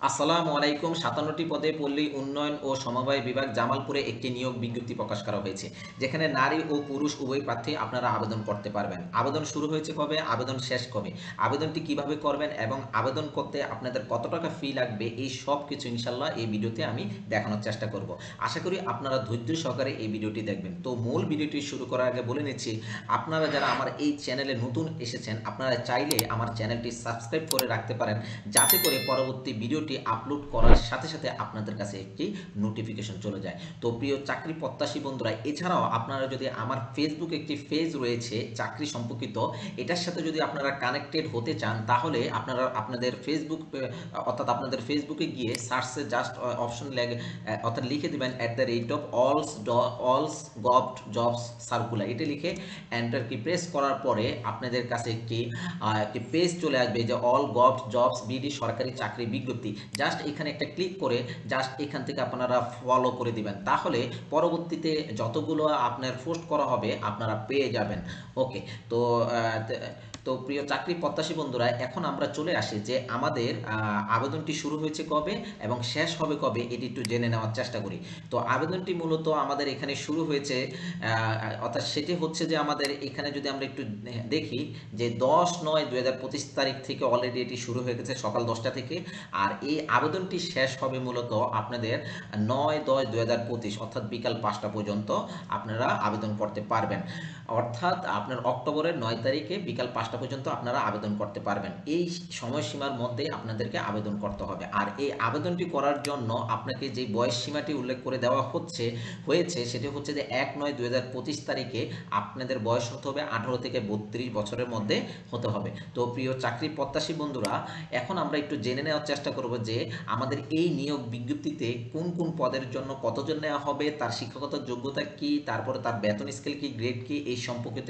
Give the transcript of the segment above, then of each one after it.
আসসালামু আলাইকুম। ৫৭টি পদে পল্লী উন্নয়ন ও সমবায় বিভাগ জামালপুরে একটি নিয়োগ বিজ্ঞপ্তি প্রকাশ করা হয়েছে, যেখানে নারী ও পুরুষ উভয় প্রার্থী আপনারা আবেদন করতে পারবেন। আবেদন শুরু হয়েছে কবে, আবেদন শেষ কবে, আবেদনটি কিভাবে করবেন এবং আবেদন করতে আপনাদের কত টাকা ফি লাগবে, এই সব কিছু ইনশাল্লাহ এই ভিডিওতে আমি দেখানোর চেষ্টা করব। আশা করি আপনারা ধৈর্য সহকারে এই ভিডিওটি দেখবেন। তো মূল ভিডিওটি শুরু করার আগে বলে নিচ্ছি, আপনারা যারা আমার এই চ্যানেলে নতুন এসেছেন, আপনারা চাইলে আমার চ্যানেলটি সাবস্ক্রাইব করে রাখতে পারেন, যাতে করে পরবর্তী ভিডিওটি আপলোড করার সাথে সাথে আপনাদের কাছে একটি নোটিফিকেশন চলে যায়। তো প্রিয় চাকরি প্রত্যাশী বন্ধুরা, এছাড়াও আপনারা যদি আমার ফেসবুকে একটি পেজ রয়েছে চাকরি সম্পর্কিত, এটার সাথে যদি আপনারা কানেক্টেড হতে চান, তাহলে আপনারা আপনাদের ফেসবুক অর্থাৎ আপনাদের ফেসবুকে গিয়ে সার্চে জাস্ট অপশন অর্থাৎ লিখে দেবেন অলস গভট জবস সার্কুলার, এটা লিখে এন্টার কি প্রেস করার পরে আপনাদের কাছে একটি পেজ চলে আসবে, যে অল গভট জবস বিডি সরকারি চাকরি বিজ্ঞপ্তি। জাস্ট এখানে একটা ক্লিক করে জাস্ট এখান থেকে আপনারা ফলো করে দিবেন, তাহলে পরবর্তীতে যতগুলো আপনার পোস্ট করা হবে আপনারা পেয়ে যাবেন। ওকে। তো তো প্রিয় চাকরি প্রত্যাশী বন্ধুরা, এখন আমরা চলে আসি যে আমাদের আবেদনটি শুরু হয়েছে কবে এবং শেষ হবে কবে, এটি একটু জেনে নেওয়ার চেষ্টা করি। তো আবেদনটি মূলত আমাদের এখানে শুরু হয়েছে, অর্থাৎ সেটি হচ্ছে যে আমাদের এখানে যদি আমরা একটু দেখি, যে 10/9/2025 তারিখ থেকে অলরেডি এটি শুরু হয়ে গেছে সকাল 10টা থেকে। আর এই আবেদনটি শেষ হবে মূলত আপনাদের 9/10/2025 অর্থাৎ বিকাল 5টা পর্যন্ত আপনারা আবেদন করতে পারবেন। অর্থাৎ আপনার অক্টোবরের 9 তারিখে বিকাল 5টা পর্যন্ত আপনারা আবেদন করতে পারবেন। এই সময়সীমার মধ্যে আপনাদেরকে আবেদন করতে হবে। আর এই আবেদনটি করার জন্য আপনাকে যে বয়স সীমাটি উল্লেখ করে দেওয়া হয়েছে সেটি হচ্ছে যে 1/9/2025 তারিখে আপনাদের বয়স হতে হবে 18 থেকে 32 বছরের মধ্যে হতে হবে। তো প্রিয় চাকরি প্রত্যাশী বন্ধুরা, এখন আমরা একটু জেনে নেওয়ার চেষ্টা করব যে আমাদের এই নিয়োগ বিজ্ঞপ্তিতে কোন কোন পদের জন্য কতজন নেওয়া হবে, তার শিক্ষাগত যোগ্যতা কি, তারপরে তার বেতন স্কেল কি, গ্রেড কি, এই সম্পর্কিত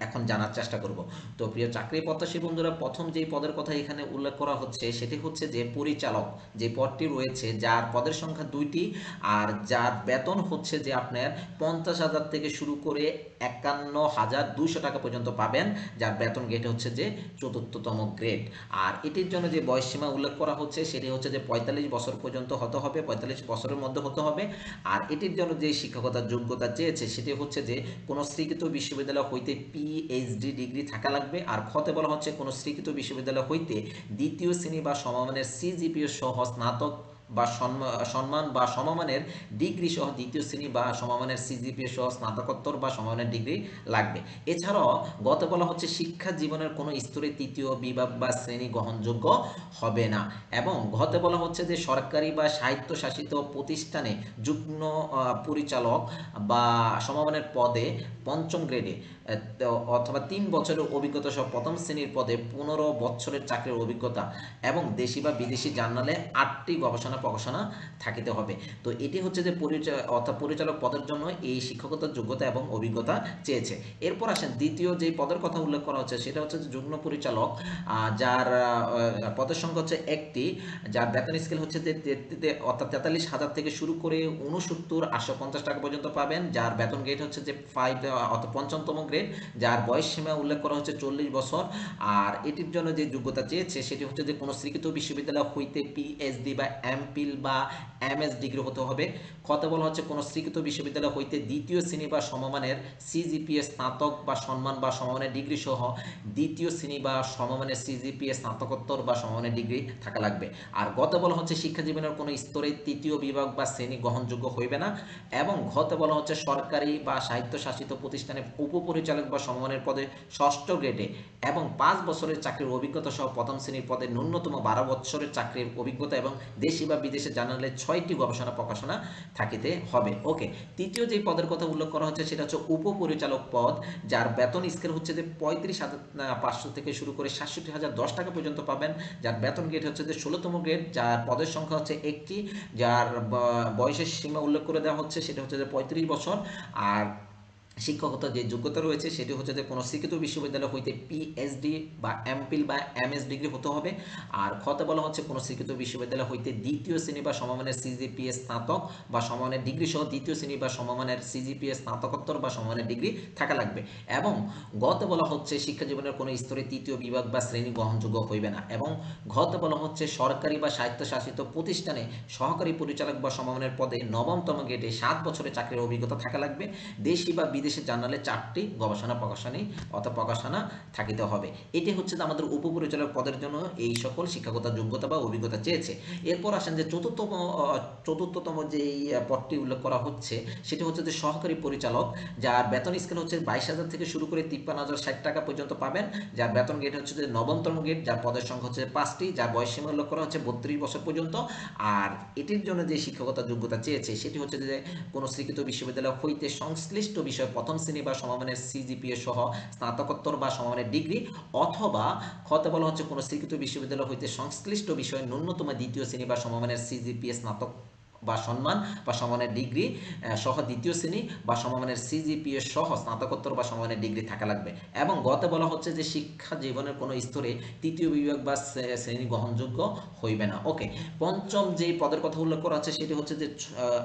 এখন জানার চেষ্টা করব। তো প্রিয় চাকরি প্রত্যাশী বন্ধুরা, প্রথম যেই পদের কথা এখানে উল্লেখ করা হচ্ছে সেটি হচ্ছে যে পরিচালক যে পদটি রয়েছে, যার পদের সংখ্যা 2টি, আর যার বেতন হচ্ছে যে আপনার 50,000 থেকে শুরু করে 51,200 টাকা পর্যন্ত পাবেন, যার বেতন গ্রেড হচ্ছে যে 4র্থতম গ্রেড। আর এটির জন্য যে বয়সসীমা উল্লেখ করা হচ্ছে সেটি হচ্ছে যে 45 বছর পর্যন্ত হতে হবে, 45 বছরের মধ্যে হতে হবে। আর এটির জন্য যে শিক্ষকতার যোগ্যতা চেয়েছে সেটি হচ্ছে যে কোনো স্বীকৃত বিশ্ববিদ্যালয় হইতে পিএইচডি ডিগ্রি থাকা লাগবে। আর খতে বলা হচ্ছে কোনো স্বীকৃত বিশ্ববিদ্যালয় হইতে দ্বিতীয় শ্রেণী বা সমমানের সিজিপিএ সহ স্নাতক বা সম্মান বা সমমানের ডিগ্রি সহ দ্বিতীয় শ্রেণী বা সমমানের সিজিপিএ সহ স্নাতকোত্তর বা সমমানের ডিগ্রি লাগবে। এছাড়াও গতে বলা হচ্ছে শিক্ষা জীবনের কোনো স্তরে তৃতীয় বিভাগ বা শ্রেণী গ্রহণযোগ্য হবে না। এবং ঘতে বলা হচ্ছে যে সরকারি বা স্বায়ত্তশাসিত প্রতিষ্ঠানে যুগ্ম পরিচালক বা সমমানের পদে পঞ্চম গ্রেডে অথবা 3 বছরের অভিজ্ঞতা সহ প্রথম শ্রেণীর পদে 15 বছরের চাকরির অভিজ্ঞতা এবং দেশি বা বিদেশি জার্নালে 8টি গবেষণা প্রকাশনা থাকিতে হবে। তো এটি হচ্ছে যে অর্থাৎ পরিচালক পদের জন্য এই শিক্ষকতার যোগ্যতা এবং অভিজ্ঞতা চেয়েছে। এরপর আসেন দ্বিতীয় যে পদের কথা উল্লেখ করা হচ্ছে সেটা হচ্ছে যে যুগ্ম পরিচালক, যার পদের সংখ্যা হচ্ছে 1টি, যার বেতন স্কেল হচ্ছে যে অর্থাৎ 43,000 থেকে শুরু করে 69,850 টাকা পর্যন্ত পাবেন, যার বেতন গ্রেড হচ্ছে যে 5 অর্থাৎ 5ম গ্রেড, যার বয়স সীমা উল্লেখ করা হচ্ছে 40 বছর। আর এটির জন্য যে যোগ্যতা চেয়েছে সেটি হচ্ছে যে কোনো স্বীকৃত বিশ্ববিদ্যালয় হইতে পিএইচডি বা এমপিল বা এমএস ডিগ্রি হতে হবে। খতে বলা হচ্ছে কোনো স্বীকৃত বিশ্ববিদ্যালয় হইতে দ্বিতীয় শ্রেণী বা সমমানের সিজিপিএ স্নাতক বা সম্মান বা সমমানের ডিগ্রি সহ দ্বিতীয় শ্রেণী বা সমমানের সিজিপিএ স্নাতকোত্তর বা সমমানের ডিগ্রি থাকা লাগবে। আর গতে বলা হচ্ছে শিক্ষা জীবনের কোনো স্তরে তৃতীয় বিভাগ বা শ্রেণী গ্রহণযোগ্য হইবে না। এবং ঘতে বলা হচ্ছে সরকারি বা স্বায়ত্তশাসিত প্রতিষ্ঠানে উপপরিচালক বা সমমানের পদে 6ষ্ঠ গ্রেডে এবং 5 বছরের চাকরির অভিজ্ঞতা সহ প্রথম শ্রেণীর পদে ন্যূনতম 12 বছরের চাকরির অভিজ্ঞতা এবং দেশি বা বিদেশে জার্নালে 6টি গবেষণা প্রকাশনা থাকিতে হবে। ওকে। তৃতীয় যে পদের কথা উল্লেখ করা হচ্ছে সেটা হচ্ছে উপপরিচালক পদ, যার বেতন স্কেল হচ্ছে যে 35,500 থেকে শুরু করে 67,010 টাকা পর্যন্ত পাবেন, যার বেতন গ্রেড হচ্ছে যে 16তম গ্রেড, যার পদের সংখ্যা হচ্ছে 1টি, যার বয়সের সীমা উল্লেখ করে দেওয়া হচ্ছে সেটা হচ্ছে যে 35 বছর। আর শিক্ষকতার যে যোগ্যতা রয়েছে সেটি হচ্ছে যে কোনো স্বীকৃত বিশ্ববিদ্যালয় হইতে পিএইচডি বা এমপিল বা এমএস ডিগ্রি হতে হবে। আর খতে বলা হচ্ছে কোনো স্বীকৃত বিশ্ববিদ্যালয় হইতে দ্বিতীয় শ্রেণী বা সমমানের সিজিপিএ স্নাতক বা সমমানের ডিগ্রি সহ দ্বিতীয় শ্রেণী বা সমমানের সিজিপিএ স্নাতকোত্তর বা সমমানের ডিগ্রি থাকা লাগবে। এবং গতে বলা হচ্ছে শিক্ষা জীবনের কোনো স্তরে তৃতীয় বিভাগ বা শ্রেণী গ্রহণযোগ্য হইবে না। এবং ঘতে বলা হচ্ছে সরকারি বা স্বায়ত্তশাসিত প্রতিষ্ঠানে সহকারী পরিচালক বা সমমানের পদে নবমতম গ্রেডে 7 বছরের চাকরির অভিজ্ঞতা থাকা লাগবে। দেশি বা বিদেশি জার্নালে 4টি গবেষণা প্রকাশনী অথবা প্রকাশনা থাকিতে হবে। এটি হচ্ছে যে আমাদের উপপরিচালক পদের জন্য এই সকল শিক্ষাগত যোগ্যতা বা অভিজ্ঞতা চেয়েছে। এরপর আসেন যে চতুর্থতম যে পদটি উল্লেখ করা হচ্ছে সেটি হচ্ছে যে সহকারী পরিচালক, যার বেতন স্কেল হচ্ছে 22,000 থেকে শুরু করে 53,060 টাকা পর্যন্ত পাবেন, যার বেতন গেট হচ্ছে যে নবমতম গেট, যার পদের সংখ্যা হচ্ছে 5টি, যার বয়স সীমা উল্লেখ করা হচ্ছে 32 বছর পর্যন্ত। আর এটির জন্য যে শিক্ষকতা যোগ্যতা চেয়েছে সেটি হচ্ছে যে কোনো স্বীকৃত বিশ্ববিদ্যালয় হইতে সংশ্লিষ্ট বিষয়ে প্রথম শ্রেণী বা সমমানের সিজিপিএ সহ স্নাতকোত্তর বা সমমানের ডিগ্রি, অথবা খতে বলা হচ্ছে কোনো স্বীকৃত বিশ্ববিদ্যালয় হইতে সংশ্লিষ্ট বিষয়ে ন্যূনতম দ্বিতীয় শ্রেণী বা সমমানের সিজিপিএ স্নাতক বা সম্মান বা সমমানের ডিগ্রি সহ দ্বিতীয় শ্রেণী বা সমমানের সিজিপিএ সহ স্নাতকোত্তর বা সমমানের ডিগ্রি থাকা লাগবে। এবং গতে বলা হচ্ছে যে শিক্ষা জীবনের কোনো স্তরে তৃতীয় বিভাগ বা শ্রেণী গ্রহণযোগ্য হইবে না। ওকে, পঞ্চম যে পদের কথা উল্লেখ করা আছে সেটি হচ্ছে যে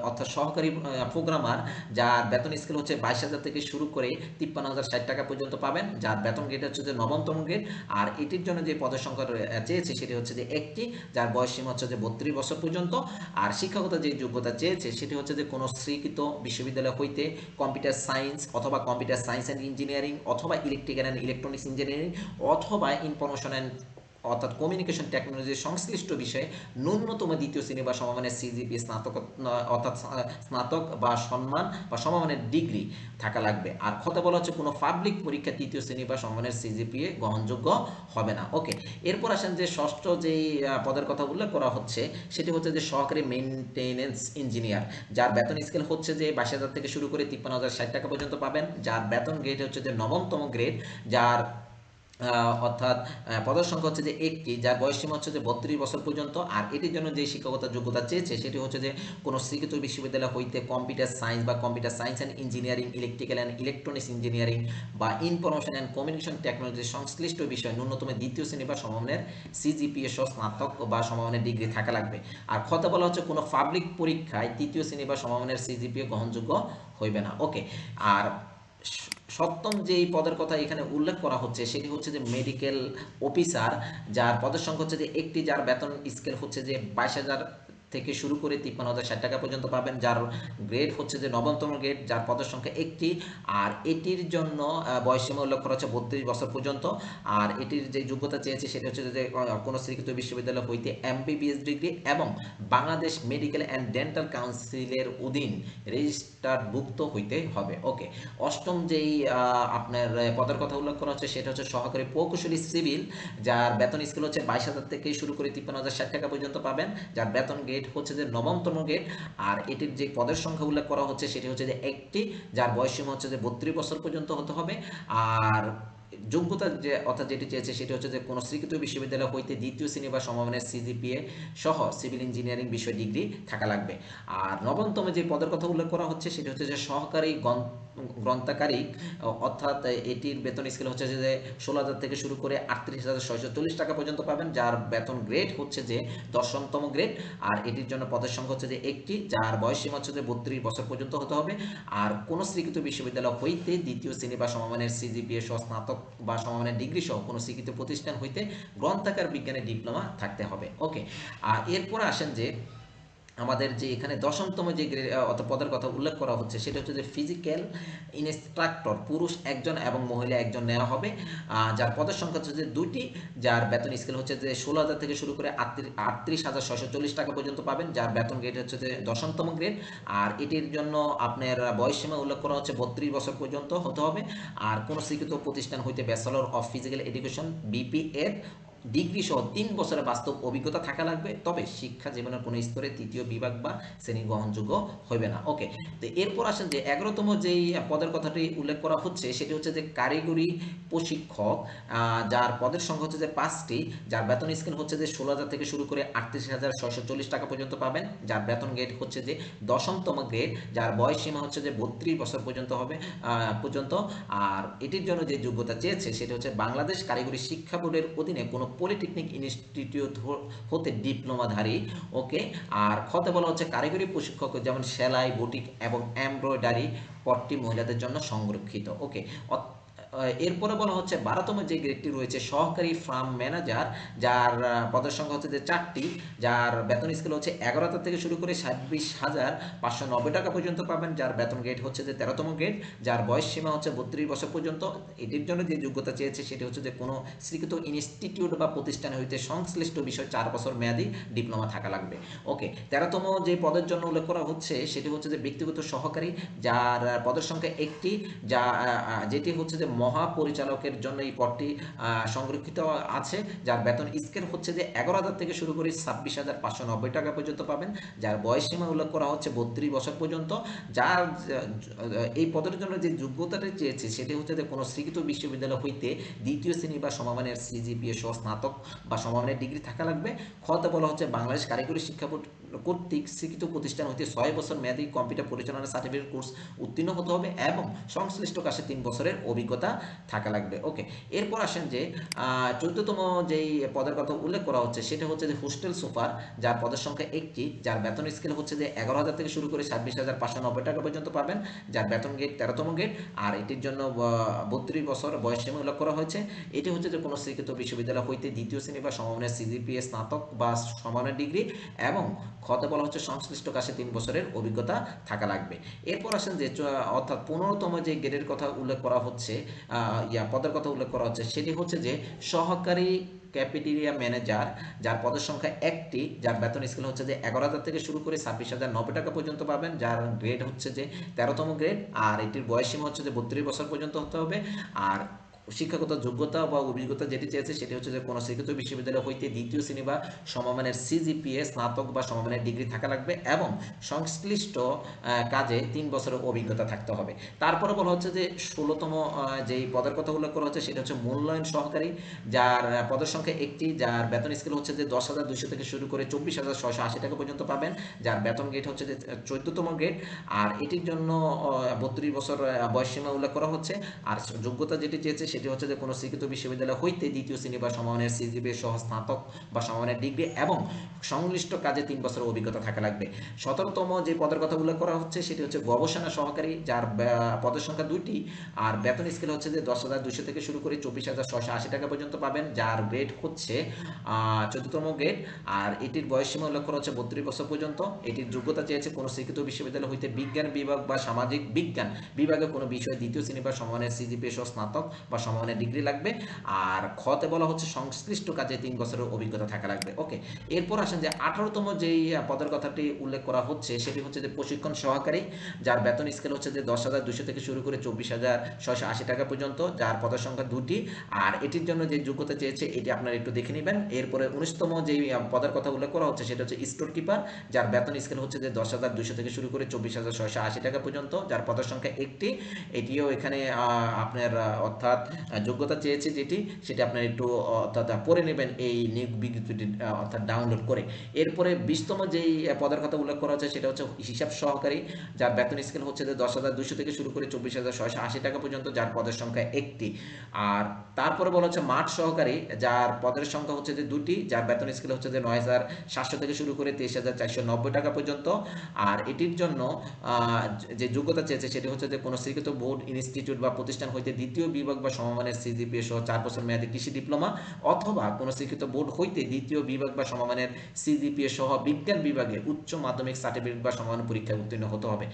অর্থাৎ সহকারী প্রোগ্রামার, যার বেতন স্কেল হচ্ছে 22,000 থেকে শুরু করে 53,060 টাকা পর্যন্ত পাবেন, যার বেতন গ্রেড হচ্ছে যে নবমতম গ্রেড। আর এটির জন্য যে পদের সংখ্যা চেয়েছে সেটি হচ্ছে যে একটি, যার বয়স সীমা হচ্ছে যে 32 বছর পর্যন্ত। আর শিক্ষাগত যে যোগ্যতা চেয়েছে সেটি হচ্ছে যে কোনো স্বীকৃত বিশ্ববিদ্যালয় হইতে কম্পিউটার সায়েন্স অথবা কম্পিউটার সায়েন্স অ্যান্ড ইঞ্জিনিয়ারিং অথবা ইলেকট্রিক্যাল অ্যান্ড ইলেকট্রনিক্স ইঞ্জিনিয়ারিং অথবা ইনফরমেশন অ্যান্ড অর্থাৎ কমিউনিকেশন টেকনোলজি সংশ্লিষ্ট বিষয়ে ন্যূনতম দ্বিতীয় শ্রেণী বা সমমানের সিজিপি স্নাতক অর্থাৎ স্নাতক বা সম্মান বা সমমানের ডিগ্রি থাকা লাগবে। আর কথা বলা হচ্ছে কোনো পাবলিক পরীক্ষা তৃতীয় শ্রেণী বা সমমানের সিজিপিএ গ্রহণযোগ্য হবে না। ওকে, এরপর আসেন যে ষষ্ঠ যেই পদের কথা উল্লেখ করা হচ্ছে সেটি হচ্ছে যে সহকারী মেইনটেনেন্স ইঞ্জিনিয়ার, যার বেতন স্কেল হচ্ছে যে 22,000 থেকে শুরু করে 53,060 টাকা পর্যন্ত পাবেন, যার বেতন গ্রেড হচ্ছে যে নবমতম গ্রেড, যার অর্থাৎ পদের সংখ্যা হচ্ছে যে একটি, যার বয়স সীমা হচ্ছে যে 32 বছর পর্যন্ত। আর এটির জন্য যে শিক্ষকতা যোগ্যতা চেয়েছে সেটি হচ্ছে যে কোনো স্বীকৃত বিশ্ববিদ্যালয় হইতে কম্পিউটার সায়েন্স বা computer science and engineering, electrical and electronics engineering বা ইনফরমেশন অ্যান্ড কমিউনিকেশন টেকনোলজি সংশ্লিষ্ট বিষয় ন্যূনতম দ্বিতীয় শ্রেণী বা সমমানের সিজিপিএ সহ স্নাতক বা সমমানের ডিগ্রি থাকা লাগবে। আর খতে বলা হচ্ছে কোনো পাবলিক পরীক্ষায় তৃতীয় শ্রেণী বা সমমানের সিজিপিএ গ্রহণযোগ্য হইবে না। ওকে, আর সপ্তম যেই পদের কথা এখানে উল্লেখ করা হচ্ছে সেটি হচ্ছে যে মেডিকেল অফিসার, যার পদের সংখ্যা হচ্ছে যে একটি, যার বেতন স্কেল হচ্ছে যে 22,000 থেকে শুরু করে 53,060 টাকা পর্যন্ত পাবেন, যার গ্রেড হচ্ছে যে নবমতম গ্রেড, যার পদের সংখ্যা একটি। আর এটির জন্য বয়সসীমা উল্লেখ করা হচ্ছে 32 বছর পর্যন্ত। আর এটির যে যোগ্যতা চেয়েছে সেটা হচ্ছে যে কোনো স্বীকৃত বিশ্ববিদ্যালয় হইতে এমবিবিএস ডিগ্রি এবং বাংলাদেশ মেডিকেল অ্যান্ড ডেন্টাল কাউন্সিলের অধীন রেজিস্টারভুক্ত হইতে হবে। ওকে, অষ্টম যেই আপনার পদের কথা উল্লেখ করা হচ্ছে সেটা হচ্ছে সহকারী প্রকৌশলী সিভিল, যার বেতন স্কেল হচ্ছে 22,000 থেকে শুরু করে 53,060 টাকা পর্যন্ত পাবেন, যার বেতন গ্রেড হচ্ছে যে নবমতম গ্রেড। আর এটির যে পদের সংখ্যা উল্লেখ করা হচ্ছে সেটি হচ্ছে যে একটি, যার বয়সসীমা হচ্ছে যে 32 বছর পর্যন্ত হতে হবে। আর যোগ্যতা যে অর্থাৎ যেটি চেয়েছে সেটি হচ্ছে যে কোনো স্বীকৃত বিশ্ববিদ্যালয় হইতে দ্বিতীয় শ্রেণী বা সমমানের সিজিপিএ সহ সিভিল ইঞ্জিনিয়ারিং বিষয় ডিগ্রি থাকা লাগবে। আর নবমতম যে পদের কথা উল্লেখ করা হচ্ছে সেটি হচ্ছে যে সহকারী গ্রন্থাগারিক, অর্থাৎ এটির বেতন স্কেল হচ্ছে যে 16,000 থেকে শুরু করে 38,640 টাকা পর্যন্ত পাবেন, যার বেতন গ্রেড হচ্ছে যে দশমতম গ্রেড। আর এটির জন্য পদের সংখ্যা হচ্ছে যে একটি, যার বয়স সীমা হচ্ছে যে 32 বছর পর্যন্ত হতে হবে। আর কোনো স্বীকৃত বিশ্ববিদ্যালয় হইতে দ্বিতীয় শ্রেণী বা সমমানের সিজিপিএ সহ স্নাতক বা সমমানের ডিগ্রি সহ কোনো স্বীকৃত প্রতিষ্ঠান হইতে গ্রন্থাগার বিজ্ঞানের ডিপ্লোমা থাকতে হবে। ওকে, আর এরপরে আসেন যে আমাদের যে এখানে দশমতম যে পদের কথা উল্লেখ করা হচ্ছে সেটা হচ্ছে যে ফিজিক্যাল ইনস্ট্রাক্টর, পুরুষ একজন এবং মহিলা একজন নেওয়া হবে, যার পদের সংখ্যা হচ্ছে যে দুইটি, যার বেতন স্কেল হচ্ছে যে 16,000 থেকে শুরু করে 38,640 টাকা পর্যন্ত পাবেন, যার বেতন গ্রেড হচ্ছে যে দশমতম গ্রেড। আর এটির জন্য আপনার বয়সসীমা উল্লেখ করা হচ্ছে 32 বছর পর্যন্ত হতে হবে। আর কোনো স্বীকৃত প্রতিষ্ঠান হইতে bachelor of physical education BPEd degree সহ 3 বছরের বাস্তব অভিজ্ঞতা থাকা লাগবে, তবে শিক্ষা জীবনের কোনো স্তরে তৃতীয় বিভাগ বা শ্রেণী গ্রহণযোগ্য হবে না। ওকে, তো এরপর আসেন যে 11তম যেই পদের কথাটি উল্লেখ করা হচ্ছে সেটি হচ্ছে যে কারিগরি প্রশিক্ষক, যার পদের সংখ্যা হচ্ছে যে 5টি, যার বেতন স্কেল হচ্ছে যে 16,000 থেকে শুরু করে 38,640 টাকা পর্যন্ত পাবেন, যার বেতন গ্রেড হচ্ছে যে 10তম গ্রেড, যার বয়স সীমা হচ্ছে যে 32 বছর পর্যন্ত হবে পর্যন্ত। আর এটির জন্য যে যোগ্যতা চেয়েছে সেটা হচ্ছে বাংলাদেশ কারিগরি শিক্ষা বোর্ডের অধীনে কোনো পলিটেকনিক ইনস্টিটিউট হতে ডিপ্লোমাধারী। ওকে, আর খতে বলা হচ্ছে কারিগরি প্রশিক্ষক যেমন সেলাই, বুটিক এবং এমব্রয়ডারি পদটি মহিলাদের জন্য সংরক্ষিত। ওকে, এরপরে বলা হচ্ছে 12তম যে গ্রেডটি রয়েছে সহকারী ফার্ম ম্যানেজার, যার পদের সংখ্যা হচ্ছে যে 4টি, যার বেতন স্কেল হচ্ছে 11,000 থেকে শুরু করে 26,590 টাকা পর্যন্ত পাবেন, যার বেতন গ্রেড হচ্ছে যে 13তম গ্রেড, যার বয়স সীমা হচ্ছে 32 বছর পর্যন্ত। এটির জন্য যে যোগ্যতা চেয়েছে সেটি হচ্ছে যে কোনো স্বীকৃত ইনস্টিটিউট বা প্রতিষ্ঠান হইতে সংশ্লিষ্ট বিষয় 4 বছর মেয়াদী ডিপ্লোমা থাকা লাগবে। ওকে, 13তম যে পদের জন্য উল্লেখ করা হচ্ছে সেটি হচ্ছে যে ব্যক্তিগত সহকারী, যার পদের সংখ্যা 1টি, যা যেটি হচ্ছে যে মহাপরিচালকের জন্য এই পদটি সংরক্ষিত আছে, যার বেতন স্কেল হচ্ছে যে 11,000 থেকে শুরু করে 26,590 টাকা পর্যন্ত পাবেন, যার বয়স সীমা উল্লেখ করা হচ্ছে 32 বছর পর্যন্ত। যার এই পদের জন্য যে যোগ্যতাটা চেয়েছে সেটি হচ্ছে যে কোনো স্বীকৃত বিশ্ববিদ্যালয় হইতে দ্বিতীয় শ্রেণী বা সমমানের সিজিপিএ সহ স্নাতক বা সমমানের ডিগ্রি থাকা লাগবে। খতে বলা হচ্ছে বাংলাদেশ কারিগরি শিক্ষা বোর্ড কর্তৃক স্বীকৃত প্রতিষ্ঠান হইতে 6 বছর মেয়াদী কম্পিউটার পরিচালনা সার্টিফিকেট কোর্স উত্তীর্ণ হতে হবে এবং সংশ্লিষ্ট কাজে 3 বছরের অভিজ্ঞতা থাকা লাগবে। ওকে, এরপর আসেন যে 14তম যেই পদের কথা উল্লেখ করা হচ্ছে সেটা হচ্ছে যে হোস্টেল সুপার, যার পদের সংখ্যা 1টি, যার বেতন স্কেল হচ্ছে যে 11,000 থেকে শুরু করে 26,590 টাকা পর্যন্ত পাবেন, যার বেতন গ্রেড 13তম গ্রেড, আর এটির জন্য 32 বছর বয়স সীমা উল্লেখ করা হয়েছে। এটি হচ্ছে যে কোনো স্বীকৃত বিশ্ববিদ্যালয় হইতে দ্বিতীয় শ্রেণী বা সমমানের সিজিপিএ স্নাতক বা সমমানের ডিগ্রি এবং খতে বলা হচ্ছে সংশ্লিষ্ট কাজে 3 বছরের অভিজ্ঞতা থাকা লাগবে। এরপর আসেন যে অর্থাৎ 15তম যে গ্রেডের কথা উল্লেখ করা হচ্ছে, পদের কথা উল্লেখ করা হচ্ছে সেটি হচ্ছে যে সহকারী ক্যাফেটেরিয়া ম্যানেজার, যার পদের সংখ্যা 1টি, যার বেতন স্কেল হচ্ছে যে 11,000 থেকে শুরু করে 26,090 টাকা পর্যন্ত পাবেন, যার গ্রেড হচ্ছে যে 13তম গ্রেড, আর এটির বয়স সীমা হচ্ছে যে 32 বছর পর্যন্ত হতে হবে। আর শিক্ষাগত যোগ্যতা বা অভিজ্ঞতা যেটি চেয়েছে সেটি হচ্ছে যে কোনো স্বীকৃত বিশ্ববিদ্যালয় হইতে দ্বিতীয় শ্রেণী বা সমমানের সিজিপিএ স্নাতক বা সমমানের ডিগ্রি থাকা লাগবে এবং সংশ্লিষ্ট কাজে 3 বছরের অভিজ্ঞতা থাকতে হবে। তারপরে বলা হচ্ছে যে 16তম যেই পদের কথা উল্লেখ করা হচ্ছে সেটা হচ্ছে মূল্যায়ন সহকারী, যার পদের সংখ্যা 1টি, যার বেতন স্কেল হচ্ছে যে 10,200 থেকে শুরু করে 24,680 টাকা পর্যন্ত পাবেন, যার বেতন গ্রেড হচ্ছে যে 14তম গ্রেড, আর এটির জন্য 32 বছর বয়স সীমা উল্লেখ করা হচ্ছে। আর যোগ্যতা যেটি চেয়েছে সেটি হচ্ছে যে কোনো স্বীকৃত বিশ্ববিদ্যালয় হইতে দ্বিতীয় শ্রেণী বা সমমানের সিজিপিএ সহ স্নাতক বা সমমানের ডিগ্রি এবং সংশ্লিষ্ট কাজে 3 বছরের অভিজ্ঞতা থাকা লাগবে। 17তম যে পদের কথা উল্লেখ করা হচ্ছে সেটি হচ্ছে গবেষণা সহকারী, যার পদের সংখ্যা 2টি, আর বেতন স্কেল হচ্ছে যে 10,200 থেকে শুরু করে 24,680 টাকা পর্যন্ত পাবেন, যার গ্রেড হচ্ছে 14তম গ্রেড, আর এটির বয়স সীমা উল্লেখ করা হচ্ছে 32 বছর পর্যন্ত। এটির যোগ্যতা চেয়েছে কোনো স্বীকৃত বিশ্ববিদ্যালয় হইতে বিজ্ঞান বিভাগ বা সামাজিক বিজ্ঞান বিভাগে কোনো বিষয়ে দ্বিতীয় শ্রেণী বা সমমানের সিজিপিএ সহ স্নাতক বা সমমানের ডিগ্রি লাগবে। আর খতে বলা হচ্ছে সংশ্লিষ্ট কাজে 3 বছরের অভিজ্ঞতা থাকা লাগবে। ওকে, এরপর আসেন যে 18তম যেই পদের কথাটি উল্লেখ করা হচ্ছে সেটি হচ্ছে যে প্রশিক্ষণ সহকারী, যার বেতন স্কেল হচ্ছে যে 10,200 থেকে শুরু করে 24,680 টাকা পর্যন্ত, যার পদের সংখ্যা 2টি, আর এটির জন্য যে যোগ্যতা চেয়েছে এটি আপনারা একটু দেখে নেবেন। এরপরে 19তম যেই পদের কথা উল্লেখ করা হচ্ছে সেটা হচ্ছে স্টোর কিপার, যার বেতন স্কেল হচ্ছে যে 10,200 থেকে শুরু করে 24,680 টাকা পর্যন্ত, যার পদের সংখ্যা 1টি। এটিও এখানে আপনার অর্থাৎ যোগ্যতা চেয়েছে যেটি সেটি আপনার একটু অর্থাৎ পড়ে নেবেন এই নিয়োগ বিজ্ঞপ্তিটি অর্থাৎ ডাউনলোড করে। এরপরে 20তম যেই পদের কথা উল্লেখ করা হচ্ছে সেটা হচ্ছে হিসাব সহকারী, যার বেতন স্কেল হচ্ছে যে 10,200 থেকে শুরু করে 24,680 টাকা পর্যন্ত, যার পদের সংখ্যা 1টি। আর তারপরে বলা হচ্ছে মাঠ সহকারী, যার পদের সংখ্যা হচ্ছে যে 2টি, যার বেতন স্কেল হচ্ছে যে 9,700 থেকে শুরু করে 23,490 টাকা পর্যন্ত। আর এটির জন্য যে যোগ্যতা চেয়েছে সেটি হচ্ছে যে কোনো স্বীকৃত বোর্ড ইনস্টিটিউট বা প্রতিষ্ঠান হইতে দ্বিতীয় বিভাগ বা সমমানের সিজিপিএ সহ 4 বছর মেয়াদী কৃষি ডিপ্লোমা অথবা কোনো স্বীকৃত বোর্ড হইতে দ্বিতীয় বিভাগ বা সমমানের সিজিপিএ সহ বিজ্ঞান বিভাগে উচ্চ মাধ্যমিক সার্টিফিকেট বা সমমান পরীক্ষায় উত্তীর্ণ হতে হবে।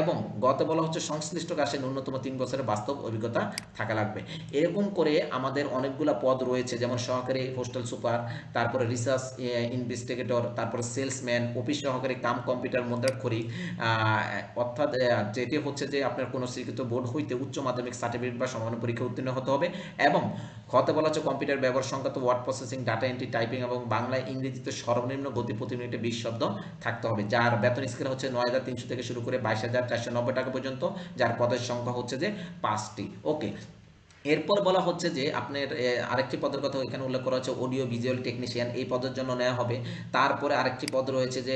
এবং গত বলা হচ্ছে সংশ্লিষ্ট কাজে ন্যূনতম 3 বছরের বাস্তব অভিজ্ঞতা থাকা লাগবে। এরকম করে আমাদের অনেকগুলা পদ রয়েছে, যেমন সহকারী পোস্টাল সুপার, তারপরে রিসার্চ ইনভেস্টিগেটর, তারপরে সেলসম্যান, অফিস সহকারী কাম কম্পিউটার মুদ্রাক্ষরিক, অর্থাৎ যেটি হচ্ছে যে আপনার কোনো স্বীকৃত বোর্ড হইতে উচ্চ মাধ্যমিক সার্টিফিকেট বা সমমানের পরীক্ষা উত্তীর্ণ হতে হবে। এবং খতে বলা হচ্ছে কম্পিউটার ব্যবহার সংক্রান্ত word processing, data entry, typing এবং বাংলা ইংরেজিতে সর্বনিম্ন গতি প্রতি মিনিটে 20 শব্দ থাকতে হবে, যার বেতন স্কেল হচ্ছে 9,300 থেকে শুরু করে 22,490 টাকা পর্যন্ত, যার পদের সংখ্যা হচ্ছে যে 5টি। ওকে, এরপর বলা হচ্ছে যে আপনার আরেকটি পদের কথা এখানে উল্লেখ করা হচ্ছে অডিও ভিজুয়াল টেকনিশিয়ান, এই পদের জন্য নেওয়া হবে। তারপরে আরেকটি পদ রয়েছে যে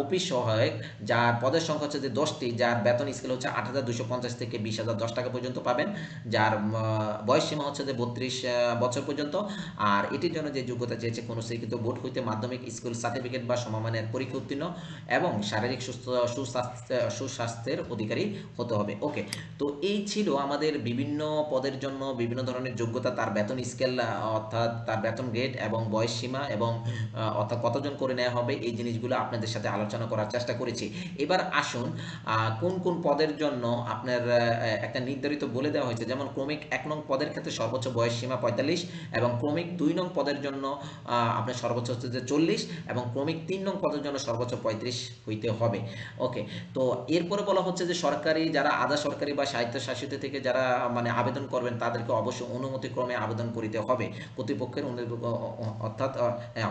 অফিস সহায়ক, যার পদের সংখ্যা হচ্ছে যে 10টি, যার বেতন স্কেল হচ্ছে 8,250 থেকে 20,010 টাকা পর্যন্ত পাবেন, যার বয়স সীমা হচ্ছে যে 32 বছর পর্যন্ত। আর এটির জন্য যে যোগ্যতা চেয়েছে কোনো স্বীকৃত বোর্ড হইতে মাধ্যমিক স্কুল সার্টিফিকেট বা সমমানের পরীক্ষা উত্তীর্ণ এবং শারীরিক সুস্বাস্থ্যের অধিকারী হতে হবে। ওকে, তো এই ছিল আমাদের বিভিন্ন পদের জন্য বিভিন্ন ধরনের যোগ্যতা, তার বেতন স্কেল, অর্থাৎ তার বেতন গ্রেড এবং বয়স সীমা এবং অর্থাৎ কতজন করে নেওয়া হবে, এই জিনিসগুলো আপনাদের সাথে আলোচনা করার চেষ্টা করেছি। এবার আসুন কোন কোন পদের জন্য আপনার একটা নির্ধারিত বলে দেওয়া হয়েছে, যেমন ক্রমিক 1 নং পদের ক্ষেত্রে সর্বোচ্চ বয়স সীমা 45 এবং ক্রমিক 2 নং পদের জন্য আপনার সর্বোচ্চ হচ্ছে যে 40 এবং ক্রমিক 3 নং পদের জন্য সর্বোচ্চ 35 হইতে হবে। ওকে, তো এরপরে বলা হচ্ছে যে সরকারি যারা আধা সরকারি বা স্বায়ত্তশাসিত থেকে যারা মানে আবেদন করবেন তাদেরকে অবশ্যই অনুমতিক্রমে আবেদন করিতে হবে, কর্তৃপক্ষের অর্থাৎ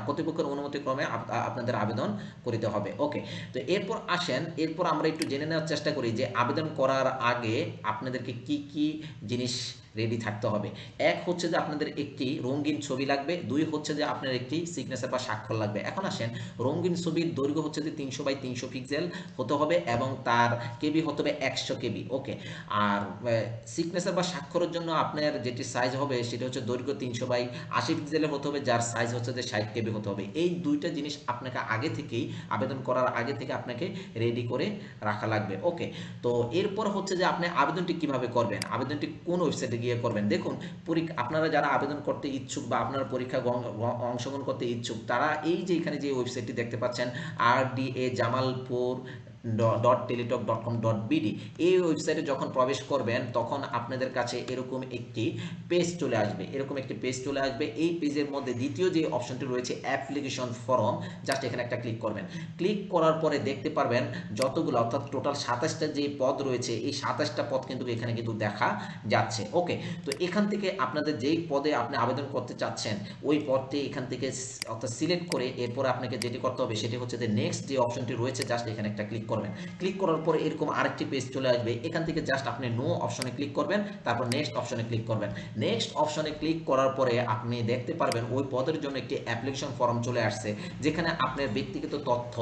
কর্তৃপক্ষের অনুমতিক্রমে আপনাদের আবেদন করিতে হবে। ওকে, তো এরপর আসেন, এরপর আমরা একটু জেনে নেওয়ার চেষ্টা করি যে আবেদন করার আগে আপনাদেরকে কি কি জিনিস রেডি থাকতে হবে। এক হচ্ছে যে আপনাদের একটি রঙিন ছবি লাগবে, 2 হচ্ছে যে আপনার একটি সিগনেচার বা স্বাক্ষর লাগবে। এখন আসেন, রঙিন ছবির দৈর্ঘ্য হচ্ছে যে 300 বাই 300 পিক্সেল হতে হবে এবং তার কেবি হতে হবে 100 কেবি। ওকে, আর সিগনেচার বা স্বাক্ষরের জন্য আপনার যেটি সাইজ হবে সেটা হচ্ছে দৈর্ঘ্য 300 বাই 80 পিক্সেলের হতে হবে, যার সাইজ হচ্ছে যে 60 কেবি হতে হবে। এই দুইটা জিনিস আপনাকে আগে থেকেই আবেদন করার আগে থেকে আপনাকে রেডি করে রাখা লাগবে। ওকে, তো এরপর হচ্ছে যে আপনি আবেদনটি কিভাবে করবেন, আবেদনটি কোন ওয়েবসাইটে গিয়ে করবেন। দেখুন, আপনারা যারা আবেদন করতে ইচ্ছুক বা আপনার পরীক্ষা অংশগ্রহণ করতে ইচ্ছুক, তারা এই যে এখানে যে ওয়েবসাইটটি দেখতে পাচ্ছেন RDA জামালপুর .teletalk.com.bd, এই ওয়েবসাইটে যখন প্রবেশ করবেন তখন আপনাদের কাছে এরকম একটি পেজ চলে আসবে, এরকম একটি পেজ চলে আসবে। এই পেজের মধ্যে দ্বিতীয় যে অপশনটি রয়েছে অ্যাপ্লিকেশন ফর্ম, জাস্ট এখানে একটা ক্লিক করবেন। ক্লিক করার পরে দেখতে পারবেন যতগুলো অর্থাৎ টোটাল 27টা যে পদ রয়েছে, এই 27টা পদ কিন্তু এখানে কিন্তু দেখা যাচ্ছে। ওকে, তো এখান থেকে আপনাদের যেই পদে আপনি আবেদন করতে চাচ্ছেন ওই পদটি এখান থেকে অর্থাৎ সিলেক্ট করে এরপর আপনাকে যেটি করতে হবে সেটি হচ্ছে যে নেক্সট যে অপশনটি রয়েছে, জাস্ট এখানে একটা ক্লিক করবেন। ক্লিক করার পরে এরকম আরেকটি পেজ চলে আসবে, এখান থেকে জাস্ট আপনি নো অপশনে ক্লিক করবেন, তারপর নেক্সট অপশনে ক্লিক করবেন। নেক্সট অপশনে ক্লিক করার পরে আপনি দেখতে পারবেন ওই পদের জন্য একটি অ্যাপ্লিকেশন ফর্ম চলে আসছে, যেখানে আপনার ব্যক্তিগত তথ্য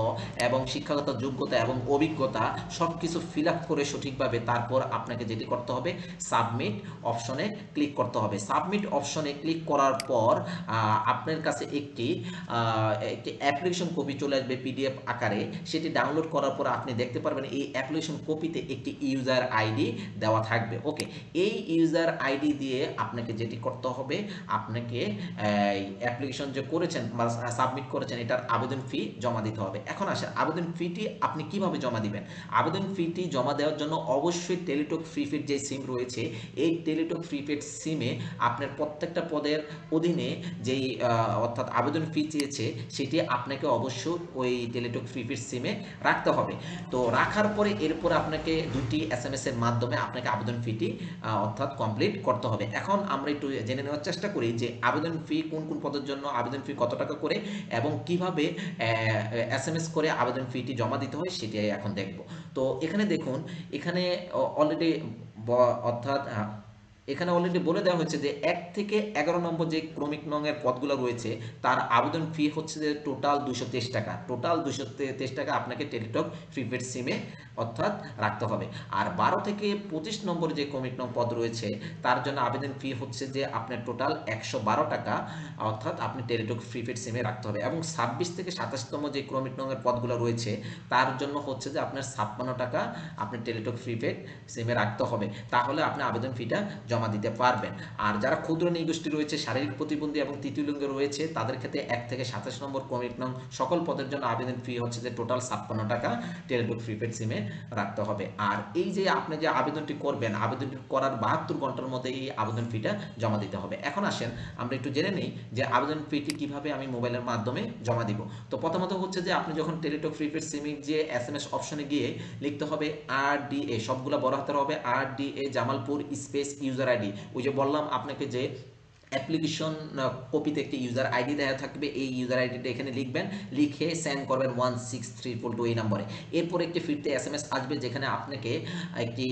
এবং শিক্ষাগত যোগ্যতা এবং অভিজ্ঞতা সব কিছু ফিল আপ করে সঠিকভাবে তারপর আপনাকে যেটি করতে হবে সাবমিট অপশনে ক্লিক করতে হবে। সাবমিট অপশনে ক্লিক করার পর আপনার কাছে একটি অ্যাপ্লিকেশন কপি চলে আসবে পিডিএফ আকারে, সেটি ডাউনলোড করার পর আপনি দেখতে পারবেন এই অ্যাপ্লিকেশন কপিতে একটি ইউজার আইডি দেওয়া থাকবে। ওকে, এই ইউজার আইডি দিয়ে আপনাকে যেটি করতে হবে, আপনাকে অ্যাপ্লিকেশন যে করেছেন বা সাবমিট করেছেন এটার আবেদন ফি জমা দিতে হবে। এখন আসেন, আবেদন ফিটি আপনি কিভাবে জমা দিবেন। আবেদন ফিটি জমা দেওয়ার জন্য অবশ্যই টেলিটক প্রিপেড যে সিম রয়েছে, এই টেলিটক প্রিপেড সিমে আপনার প্রত্যেকটা পদের অধীনে যেই অর্থাৎ আবেদন ফি চেয়েছে সেটি আপনাকে অবশ্যই ওই টেলিটক প্রিপেড সিমে রাখতে হবে। তো রাখার পরে এরপর আপনাকে 2টি SMS এর মাধ্যমে আপনাকে আবেদন ফিটি অর্থাৎ কমপ্লিট করতে হবে। এখন আমরা একটু জেনে নেওয়ার চেষ্টা করি যে আবেদন ফি কোন কোন পদের জন্য আবেদন ফি কত টাকা করে এবং কিভাবে SMS করে আবেদন ফিটি জমা দিতে হয় সেটি এখন দেখব। তো এখানে দেখুন, এখানে অলরেডি অর্থাৎ এখানে অলরেডি বলে দেওয়া হয়েছে যে 1 থেকে 11 নম্বর যে ক্রমিক নংয়ের পদগুলো রয়েছে তার আবেদন ফি হচ্ছে যে টোটাল 223 টাকা। টোটাল 223 টাকা আপনাকে টেলিটক প্রিপেড সিমে অর্থাৎ রাখতে হবে। আর 12 থেকে 25 নম্বর যে ক্রমিক নং পদ রয়েছে তার জন্য আবেদন ফি হচ্ছে যে আপনার টোটাল 112 টাকা, অর্থাৎ আপনি টেলিটক প্রিপেড সিমে রাখতে হবে। এবং 26 থেকে 27তম যে ক্রমিক নংয়ের পদগুলো রয়েছে তার জন্য হচ্ছে যে আপনার 56 টাকা আপনি টেলিটক প্রিপেড সিমে রাখতে হবে, তাহলে আপনি আবেদন ফিটা জমা জমা দিতে পারবেন। আর যারা ক্ষুদ্র নৃগোষ্ঠী রয়েছে, শারীরিক প্রতিবন্ধী এবং তৃতীয় লিঙ্গ রয়েছে, তাদের ক্ষেত্রে 1 থেকে 27 নম্বর ক্রমিক নং সকল পদের জন্য আবেদন ফি হচ্ছে যে টোটাল 56 টাকা টেলিটক প্রিপেড সিমে রাখতে হবে। আর এই যে আপনি যে আবেদনটি করবেন, আবেদনটি করার 72 ঘন্টার মধ্যে এই আবেদন ফিটা জমা দিতে হবে। এখন আসেন আমরা একটু জেনে নিই যে আবেদন ফিটি কিভাবে আমি মোবাইলের মাধ্যমে জমা দিব। তো প্রথমত হচ্ছে যে আপনি যখন টেলিটক প্রিপেড সিমে যে SMS অপশনে গিয়ে লিখতে হবে RDA, সবগুলো বড় হাতের হবে, RDA Jamalpur space user ID. ওই যে বললাম আপনাকে যে অ্যাপ্লিকেশন কপিতে একটি ইউজার আইডি দেওয়া থাকবে, এই ইউজার আইডিটা এখানে লিখবেন, লিখে সেন্ড করবেন 16322 এই নম্বরে। এরপর একটি ফিরতে SMS আসবে যেখানে আপনাকে একটি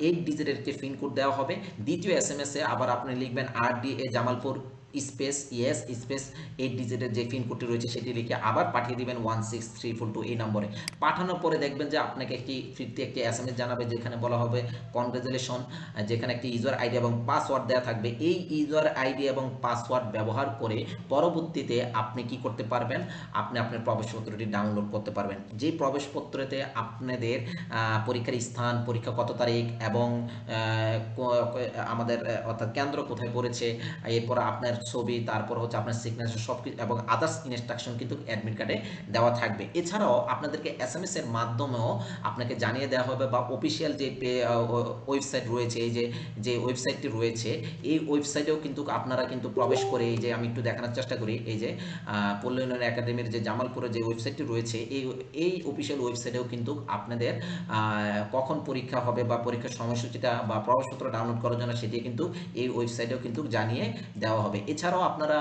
8 ডিজিটের একটি পিন কোড দেওয়া হবে। দ্বিতীয় SMS-এ আবার আপনি লিখবেন RDA Jamalpur space yes space 8 ডিজিটের যে পিন কোডটি রয়েছে সেটি লিখে আবার পাঠিয়ে দিবেন 16342 এই নম্বরে। পাঠানোর পরে দেখবেন যে আপনাকে ফিরতে একটি SMS জানাবে যেখানে বলা হবে কনগ্রাচুলেশন, যেখানে একটি ইউজার আইডি এবং পাসওয়ার্ড দেওয়া থাকবে। এই ইউজার আইডি এবং পাসওয়ার্ড ব্যবহার করে পরবর্তীতে আপনি কি করতে পারবেন, আপনি আপনার প্রবেশপত্রটি ডাউনলোড করতে পারবেন। যে প্রবেশপত্রতে আপনাদের পরীক্ষার স্থান, পরীক্ষা কত তারিখ এবং আমাদের অর্থাৎ কেন্দ্র কোথায় পড়েছে, এরপর আপনার ছবি, তারপর হচ্ছে আপনার সিগনেচার সব কিছু এবং আদার্স ইনস্ট্রাকশন কিন্তু অ্যাডমিট কার্ডে দেওয়া থাকবে। এছাড়াও আপনাদেরকে SMS এর মাধ্যমেও আপনাকে জানিয়ে দেওয়া হবে বা অফিসিয়াল যে ওয়েবসাইট রয়েছে, এই যে ওয়েবসাইটটি রয়েছে, এই ওয়েবসাইটেও কিন্তু আপনারা কিন্তু প্রবেশ করে, এই যে আমি একটু দেখানোর চেষ্টা করি, এই যে পল্লী উন্নয়ন একাডেমির যে জামালপুরের যে ওয়েবসাইটটি রয়েছে, এই অফিসিয়াল ওয়েবসাইটেও কিন্তু আপনাদের কখন পরীক্ষা হবে বা পরীক্ষার সময়সূচিটা বা প্রবেশপত্র ডাউনলোড করার জন্য সেটি কিন্তু এই ওয়েবসাইটেও কিন্তু জানিয়ে দেওয়া হবে। এছাড়াও আপনারা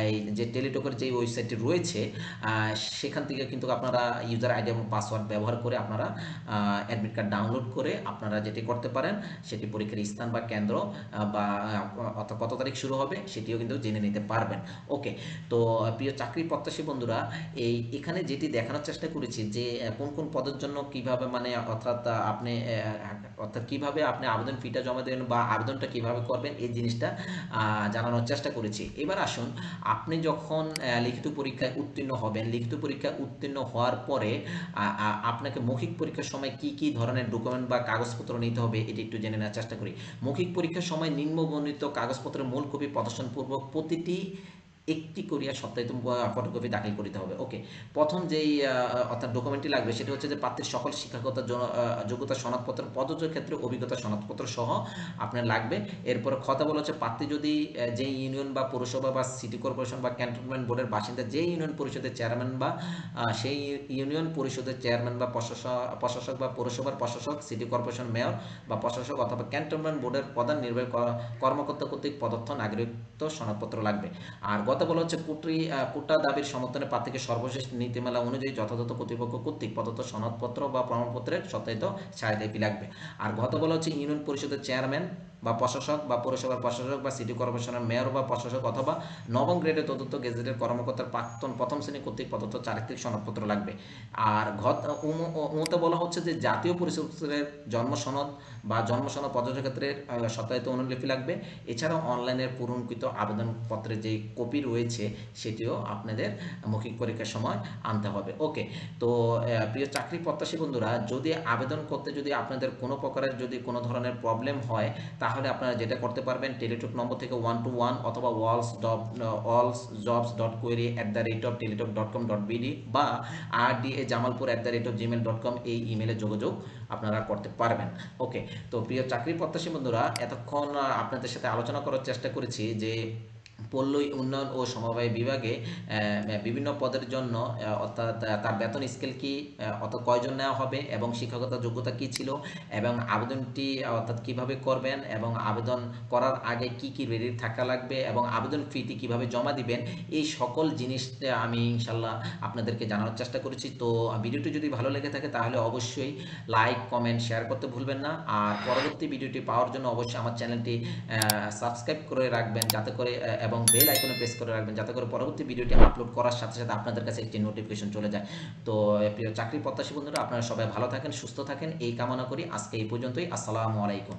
এই যে টেলিটকের যে ওয়েবসাইটটি রয়েছে সেখান থেকে কিন্তু আপনারা ইউজার আইডি এবং পাসওয়ার্ড ব্যবহার করে আপনারা অ্যাডমিট কার্ড ডাউনলোড করে আপনারা যেটি করতে পারেন সেটি পরীক্ষার স্থান বা কেন্দ্র বা অর্থাৎ কত তারিখ শুরু হবে সেটিও কিন্তু জেনে নিতে পারবেন। ওকে, তো প্রিয় চাকরি প্রত্যাশী বন্ধুরা, এখানে যেটি দেখানোর চেষ্টা করেছি যে কোন কোন পদের জন্য কিভাবে মানে অর্থাৎ কিভাবে আপনি আবেদন ফিটা জমা দেবেন বা আবেদনটা কিভাবে করবেন এই জিনিসটা জানানোর চেষ্টা করেছি। এবার আসুন, আপনি যখন লিখিত পরীক্ষায় উত্তীর্ণ হবেন, লিখিত পরীক্ষায় উত্তীর্ণ হওয়ার পরে আপনাকে মৌখিক পরীক্ষার সময় কি কি ধরনের ডকুমেন্ট বা কাগজপত্র নিতে হবে এটি একটু জেনে নেওয়ার চেষ্টা করি। মৌখিক পরীক্ষার সময় নিম্নবর্ণিত কাগজপত্রের মূল কপি প্রদর্শনপূর্বক প্রতিটি একটি করিয়া সত্যায়িত ফটোকপি দাখিল করতে হবে। ওকে, প্রথম যেই অর্থাৎ ডকুমেন্টটি লাগবে সেটি হচ্ছে যে প্রার্থীর সকল শিক্ষাগত যোগ্যতা সনদপত্র, প্রযোজ্য ক্ষেত্রে অভিজ্ঞতা সনদপত্র সহ আপনার লাগবে। এরপরে কথা বলা হচ্ছে প্রার্থী যদি যে ইউনিয়ন বা পৌরসভা বা সিটি কর্পোরেশন বা ক্যান্টনমেন্ট বোর্ডের বাসিন্দা, যে ইউনিয়ন পরিষদের চেয়ারম্যান বা সেই ইউনিয়ন পরিষদের চেয়ারম্যান বা প্রশাসক বা পৌরসভার প্রশাসক, সিটি কর্পোরেশন মেয়র বা প্রশাসক অথবা ক্যান্টনমেন্ট বোর্ডের প্রধান নির্বাহী কর্মকর্তা কর্তৃক প্রদত্ত নাগরিকত্ব সনদপত্র লাগবে। আর কথা বলা হচ্ছে কোটা দাবির সমর্থনে প্রার্থীকে সর্বশেষ নীতিমালা অনুযায়ী যথাযথ কর্তৃপক্ষ কর্তৃক প্রদত্ত সনদপত্র বা প্রমাণপত্রের সত্যায়িত ছায়ালিপি লাগবে। আর কথা বলা হচ্ছে ইউনিয়ন পরিষদের চেয়ারম্যান বা প্রশাসক বা পৌরসভার প্রশাসক বা সিটি কর্পোরেশনের মেয়র বা প্রশাসক অথবা নবম গ্রেডের তদন্ত গেজেটের কর্মকর্তার প্রাক্তন প্রথম শ্রেণী কর্তৃক প্রদত্ত চারিত্রিক সনদপত্র লাগবে। আর উমতে বলা হচ্ছে যে জাতীয় পরিষদের জন্ম সনদ বা জন্ম সনদ প্রযোজ্য ক্ষেত্রের সত্যায়িত অনুলিপি লাগবে। এছাড়াও অনলাইনের পূরণকৃত আবেদনপত্রের যে কপি রয়েছে সেটিও আপনাদের মৌখিক পরীক্ষার সময় আনতে হবে। ওকে, তো প্রিয় চাকরি প্রত্যাশী বন্ধুরা, যদি আবেদন করতে যদি আপনাদের কোনো প্রকারের যদি কোনো ধরনের প্রবলেম হয় তাহলে আপনারা যেটা করতে পারবেন, টেলিটক নম্বর থেকে 121 অথবা wallsjobs.query@teletalk.com.bd বা rdajamalpur@gmail.com এই ইমেলে যোগাযোগ আপনারা করতে পারবেন। ওকে, তো প্রিয় চাকরি প্রত্যাশী বন্ধুরা, এতক্ষণ আপনাদের সাথে আলোচনা করার চেষ্টা করেছি যে পল্লী উন্নয়ন ও সমবায় বিভাগে বিভিন্ন পদের জন্য অর্থাৎ তার বেতন স্কেল কি, অর্থাৎ কয়জন নেওয়া হবে এবং শিক্ষাগত যোগ্যতা কি ছিল এবং আবেদনটি অর্থাৎ কিভাবে করবেন এবং আবেদন করার আগে কি কি রেডি থাকা লাগবে এবং আবেদন ফিটি কিভাবে জমা দিবেন, এই সকল জিনিসটা আমি ইনশাল্লাহ আপনাদেরকে জানানোর চেষ্টা করেছি। তো ভিডিওটি যদি ভালো লেগে থাকে তাহলে অবশ্যই লাইক, কমেন্ট, শেয়ার করতে ভুলবেন না। আর পরবর্তী ভিডিওটি পাওয়ার জন্য অবশ্যই আমার চ্যানেলটি সাবস্ক্রাইব করে রাখবেন যাতে করে এবং বেল আইকনে প্রেস করে রাখবেন যাতে করে পরবর্তী ভিডিওটি আপলোড করার সাথে সাথে আপনাদের কাছে একটি নোটিফিকেশন চলে যায়। তো প্রিয় চাকরি প্রত্যাশী বন্ধুরা, আপনারা সবাই ভালো থাকেন, সুস্থ থাকেন এই কামনা করি। আজকে এই পর্যন্তই। আসসালামু আলাইকুম।